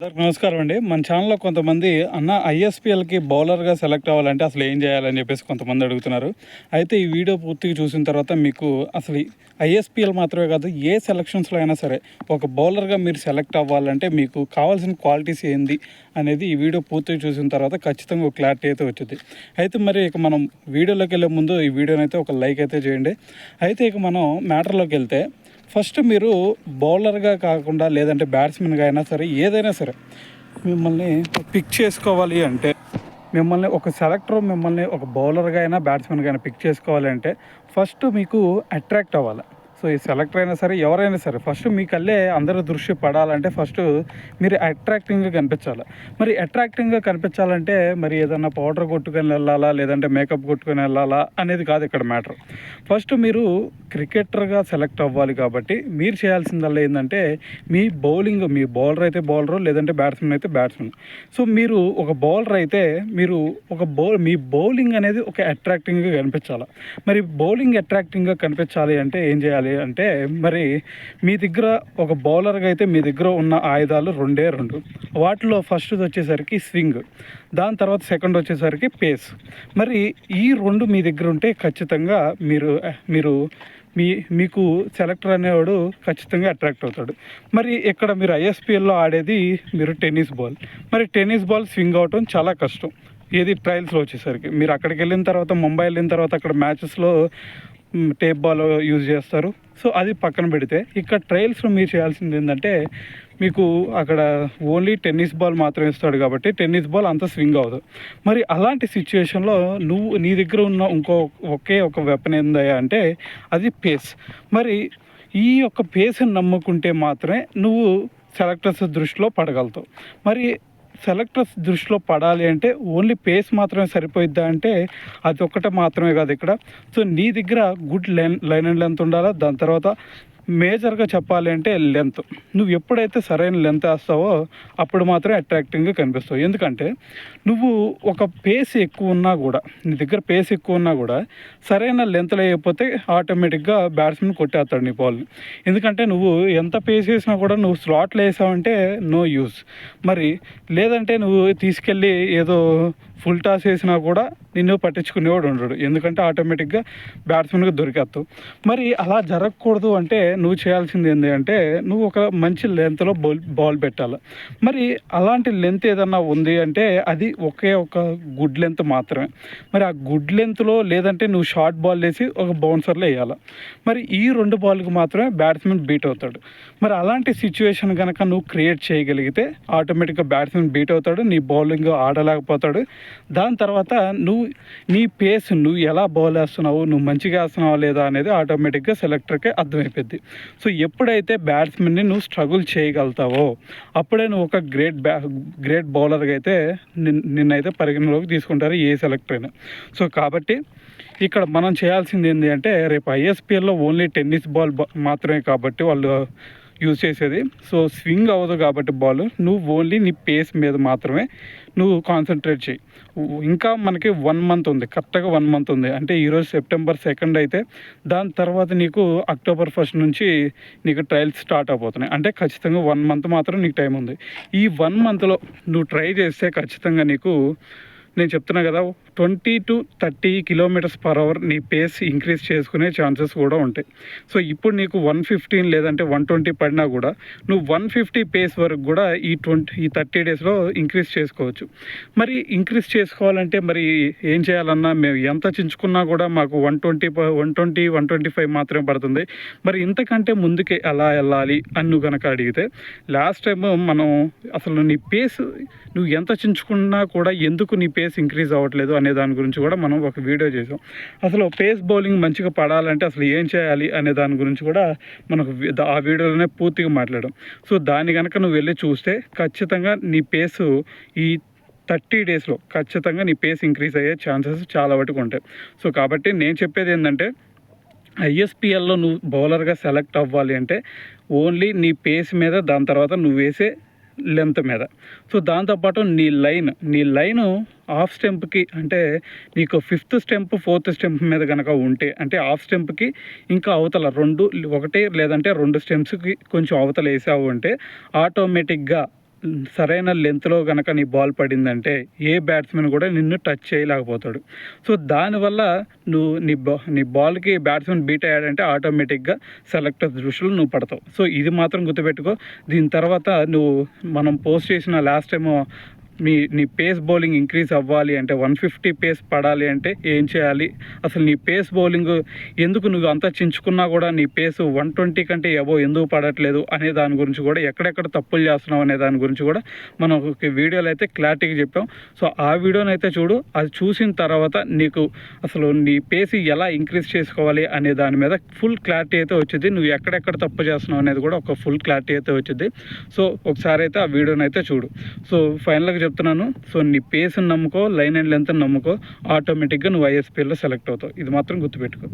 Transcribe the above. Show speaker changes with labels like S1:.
S1: అందరికి నమస్కారం అండి. మన ఛానల్లో కొంతమంది అన్న ఐఎస్‌పీఎల్‌కి బౌలర్‌గా సెలెక్ట్ అవ్వాలంటే అసలు ఏం చేయాలని చెప్పేసి కొంతమంది అడుగుతున్నారు. అయితే ఈ వీడియో పూర్తిగా చూసిన తర్వాత మీకు అసలు ఐఎస్‌పీఎల్ మాత్రమే కాదు, ఏ సెలక్షన్స్‌లో అయినా సరే ఒక బౌలర్‌గా మీరు సెలెక్ట్ అవ్వాలంటే మీకు కావాల్సిన క్వాలిటీస్ ఏంది అనేది ఈ వీడియో పూర్తిగా చూసిన తర్వాత ఖచ్చితంగా ఒక క్లారిటీ అయితే వచ్చింది. అయితే మరి ఇక మనం వీడియోలోకి వెళ్ళే ముందు ఈ వీడియోని అయితే ఒక లైక్ అయితే చేయండి. అయితే ఇక మనం మ్యాటర్లోకి వెళ్తే ఫస్ట్ మీరు బౌలర్గా కాకుండా లేదంటే బ్యాట్స్మెన్గా అయినా సరే ఏదైనా సరే మిమ్మల్ని పిక్ చేసుకోవాలి అంటే మిమ్మల్ని ఒక సెలెక్టర్ మిమ్మల్ని ఒక బౌలర్గా అయినా బ్యాట్స్మెన్గా అయినా పిక్ చేసుకోవాలి అంటే ఫస్ట్ మీకు అట్రాక్ట్ అవ్వాలి. సో ఈ సెలెక్టర్ అయినా సరే ఎవరైనా సరే ఫస్ట్ మీ కళ్ళే అందరూ దృష్టి పడాలంటే ఫస్ట్ మీరు అట్రాక్టింగ్గా కనిపించాలి. మరి అట్రాక్టింగ్గా కనిపించాలంటే మరి ఏదన్నా పౌడర్ కొట్టుకొని వెళ్ళాలా లేదంటే మేకప్ కొట్టుకొని వెళ్ళాలా అనేది కాదు ఇక్కడ మ్యాటర్. ఫస్ట్ మీరు క్రికెటర్గా సెలెక్ట్ అవ్వాలి కాబట్టి మీరు చేయాల్సిందల్లా ఏంటంటే మీ బౌలర్ అయితే బౌలరు లేదంటే బ్యాట్స్మెన్ అయితే బ్యాట్స్మెన్. సో మీరు ఒక బౌలర్ అయితే మీరు మీ బౌలింగ్ అనేది ఒక అట్రాక్టింగ్గా కనిపించాలి. మరి బౌలింగ్ అట్రాక్టింగ్గా కనిపించాలి అంటే ఏం చేయాలి అంటే మరి మీ దగ్గర ఒక బౌలర్గా అయితే మీ దగ్గర ఉన్న ఆయుధాలు రెండు. వాటిలో ఫస్ట్ వచ్చేసరికి స్వింగ్, దాని తర్వాత సెకండ్ వచ్చేసరికి పేస్. మరి ఈ రెండు మీ దగ్గర ఉంటే ఖచ్చితంగా మీకు సెలెక్టర్ అనేవాడు ఖచ్చితంగా అట్రాక్ట్ అవుతాడు. మరి ఇక్కడ మీరు ఐఎస్‌పీఎల్‌లో ఆడేది మీరు టెన్నిస్ బాల్. మరి టెన్నిస్ బాల్ స్వింగ్ అవటం చాలా కష్టం. ఏది ట్రయల్స్లో వచ్చేసరికి మీరు అక్కడికి వెళ్ళిన తర్వాత ముంబై వెళ్ళిన తర్వాత అక్కడ మ్యాచెస్లో టేప్ బాల్ యూజ్ చేస్తారు. సో అది పక్కన పెడితే ఇక్కడ ట్రయల్స్లో మీరు చేయాల్సింది ఏంటంటే మీకు అక్కడ ఓన్లీ టెన్నిస్ బాల్ మాత్రమే ఇస్తాడు కాబట్టి టెన్నిస్ బాల్ అంత స్వింగ్ అవ్వదు. మరి అలాంటి సిచ్యువేషన్లో నీ దగ్గర ఉన్న ఒకే ఒక వెపన్ ఏందయ్యా అంటే అది పేస్. మరి ఈ యొక్క పేస్ని నమ్ముకుంటే మాత్రమే నువ్వు సెలెక్టర్స్ దృష్టిలో పడగలుగుతావు. మరి సెలెక్టర్స్ దృష్టిలో పడాలి అంటే ఓన్లీ పేస్ మాత్రమే సరిపోయిద్దా అంటే అది ఒక్కటే మాత్రమే కాదు ఇక్కడ. సో నీ దగ్గర గుడ్ లైన్ అండ్ లెంత్ ఉండాలా. దాని తర్వాత మేజర్గా చెప్పాలి అంటే లెంత్. నువ్వు ఎప్పుడైతే సరైన లెంత్ వేస్తావో అప్పుడు మాత్రమే అట్రాక్టింగ్గా కనిపిస్తావు. ఎందుకంటే నువ్వు ఒక పేస్ ఎక్కువ ఉన్నా కూడా నీ దగ్గర పేస్ ఎక్కువ ఉన్నా కూడా సరైన లెంత్ లేకపోతే ఆటోమేటిక్గా బ్యాట్స్మెన్ కొట్టేస్తాడు నీ బాల్ని. ఎందుకంటే నువ్వు ఎంత పేస్ వేసినా కూడా నువ్వు స్లాట్లో వేసావంటే నో యూస్. మరి లేదంటే నువ్వు తీసుకెళ్ళి ఏదో ఫుల్ టాస్ వేసినా కూడా నిన్ను పట్టించుకునేవాడు ఉండడు. ఎందుకంటే ఆటోమేటిక్గా బ్యాట్స్మెన్గా దొరికేస్తావు. మరి అలా జరగకూడదు అంటే నువ్వు చేయాల్సింది ఏంటి అంటే నువ్వు ఒక మంచి లెంత్లో బాల్ పెట్టాలి. మరి అలాంటి లెంత్ ఏదన్నా ఉంది అంటే అది ఒకే ఒక గుడ్ లెంత్ మాత్రమే. మరి ఆ గుడ్ లెంత్లో లేదంటే నువ్వు షార్ట్ బాల్ వేసి ఒక బౌన్సర్లో వేయాలి. మరి ఈ రెండు బాల్కి మాత్రమే బ్యాట్స్మెన్ బీట్ అవుతాడు. మరి అలాంటి సిచ్యువేషన్ కనుక నువ్వు క్రియేట్ చేయగలిగితే ఆటోమేటిక్గా బ్యాట్స్మెన్ బీట్ అవుతాడు, నీ బౌలింగ్ ఆడలేకపోతాడు. దాని తర్వాత నీ పేస్ నువ్వు ఎలా బౌల్ వేస్తున్నావు, నువ్వు మంచిగా వేస్తున్నావా లేదా అనేది ఆటోమేటిక్గా సెలెక్టర్కే అర్థమైపోద్ది. సో ఎప్పుడైతే బ్యాట్స్మెన్ని నువ్వు స్ట్రగుల్ చేయగలుగుతావో అప్పుడే నువ్వు ఒక గ్రేట్ బౌలర్గా అయితే నిన్నైతే పరిగణలోకి తీసుకుంటారు ఏ సెలెక్టర్ అయినా. సో కాబట్టి ఇక్కడ మనం చేయాల్సింది ఏంటి అంటే రేపు ఐఎస్‌పీఎల్‌లో ఓన్లీ టెన్నిస్ బాల్ మాత్రమే కాబట్టి వాళ్ళు యూజ్ చేసేది. సో స్వింగ్ అవ్వదు కాబట్టి బాల్ నువ్వు ఓన్లీ నీ పేస్ మీద మాత్రమే నువ్వు కాన్సన్ట్రేట్ చేయి. ఇంకా మనకి 1 మంత్ ఉంది, కరెక్ట్గా 1 మంత్ ఉంది. అంటే ఈరోజు సెప్టెంబర్ 2 అయితే దాని తర్వాత నీకు అక్టోబర్ 1 నుంచి నీకు ట్రయల్స్ స్టార్ట్ అయిపోతున్నాయి. అంటే ఖచ్చితంగా 1 మంత్ మాత్రం నీకు టైం ఉంది. ఈ 1 మంత్లో నువ్వు ట్రై చేస్తే ఖచ్చితంగా నీకు నేను చెప్తున్నా కదా 20-30 km/h నీ పేస్ ఇంక్రీజ్ చేసుకునే ఛాన్సెస్ కూడా ఉంటాయి. సో ఇప్పుడు నీకు 115 లేదంటే 120 పడినా కూడా నువ్వు 150 పేస్ వరకు కూడా ఈ 30 డేస్లో ఇంక్రీజ్ చేసుకోవచ్చు. మరి ఇంక్రీజ్ చేసుకోవాలంటే మరి ఏం చేయాలన్నా మేము ఎంత చించుకున్నా కూడా మాకు 125 మాత్రమే పడుతుంది. మరి ఇంతకంటే ముందుకే ఎలా వెళ్ళాలి అని నువ్వు కనుక అడిగితే లాస్ట్ టైం మనం అసలు నీ పేస్ నువ్వు ఎంత చించుకున్నా కూడా ఎందుకు నీ పేస్ ఇంక్రీజ్ అవ్వట్లేదు అనే దాని గురించి కూడా మనం ఒక వీడియో చేసాం. అసలు పేస్ బౌలింగ్ మంచిగా పడాలంటే అసలు ఏం చేయాలి అనే దాని గురించి కూడా మనకు ఆ వీడియోలోనే పూర్తిగా మాట్లాడాం. సో దాన్ని కనుక నువ్వు వెళ్ళి చూస్తే ఖచ్చితంగా నీ పేసు ఈ 30 డేస్లో ఖచ్చితంగా నీ పేస్ ఇంక్రీజ్ అయ్యే ఛాన్సెస్ చాలా వరకు ఉంటాయి. సో కాబట్టి నేను చెప్పేది ఏంటంటే ఐఎస్‌పీఎల్‌లో నువ్వు బౌలర్గా సెలెక్ట్ అవ్వాలి అంటే ఓన్లీ నీ పేస్ మీద, దాని తర్వాత నువ్వు వేసే లెంత్ మీద. సో దాంతోపాటు నీ లైను ఆఫ్ స్టెంప్కి అంటే నీకు 5th స్టెంప్ 4th స్టెంప్ మీద కనుక ఉంటే అంటే ఆఫ్ స్టెంప్కి ఇంకా అవతల ఒకటి లేదంటే 2 స్టెంప్స్కి కొంచెం అవతల వేసావు అంటే ఆటోమేటిక్గా సరైన లెంత్లో కనుక నీ బాల్ పడిందంటే ఏ బ్యాట్స్మెన్ కూడా నిన్ను టచ్ చేయలేకపోతాడు. సో దానివల్ల నువ్వు నీ బాల్కి బ్యాట్స్మెన్ బీట్ అయ్యాడంటే ఆటోమేటిక్గా సెలెక్టర్స్ దృష్టిలో నువ్వు పడతావు. సో ఇది మాత్రం గుర్తుపెట్టుకో. దీని తర్వాత మనం పోస్ట్ చేసిన లాస్ట్ టైము నీ పేస్ బౌలింగ్ ఇంక్రీజ్ అవ్వాలి అంటే 150 పేస్ పడాలి అంటే ఏం చేయాలి, అసలు నీ పేస్ బౌలింగ్ ఎందుకు నువ్వు అంతా చించుకున్నా కూడా నీ పేస్ 120 కంటే అబోవ్ ఎందుకు పడట్లేదు అనే దాని గురించి కూడా, ఎక్కడెక్కడ తప్పులు చేస్తున్నావు అనే దాని గురించి కూడా మనం ఒక వీడియోలో అయితే క్లారిటీగా చెప్పాం. సో ఆ వీడియోని అయితే చూడు. అది చూసిన తర్వాత నీకు అసలు నీ పేస్ ఎలా ఇంక్రీజ్ చేసుకోవాలి అనే దాని మీద ఫుల్ క్లారిటీ అయితే వచ్చింది. నువ్వు ఎక్కడెక్కడ తప్పు చేస్తున్నావు అనేది కూడా ఒక ఫుల్ క్లారిటీ అయితే వచ్చింది. సో ఒకసారి అయితే ఆ వీడియోని అయితే చూడు. సో ఫైనల్గా చెప్తున్నాను. సో నీ పేస్ని నమ్ముకో, లైన్ అండ్ లెంత్ నమ్ముకో, ఆటోమేటిక్గా నువ్వు ఐఎస్పీఎల్లో సెలెక్ట్ అవుతావు. ఇది మాత్రం గుర్తుపెట్టుకో.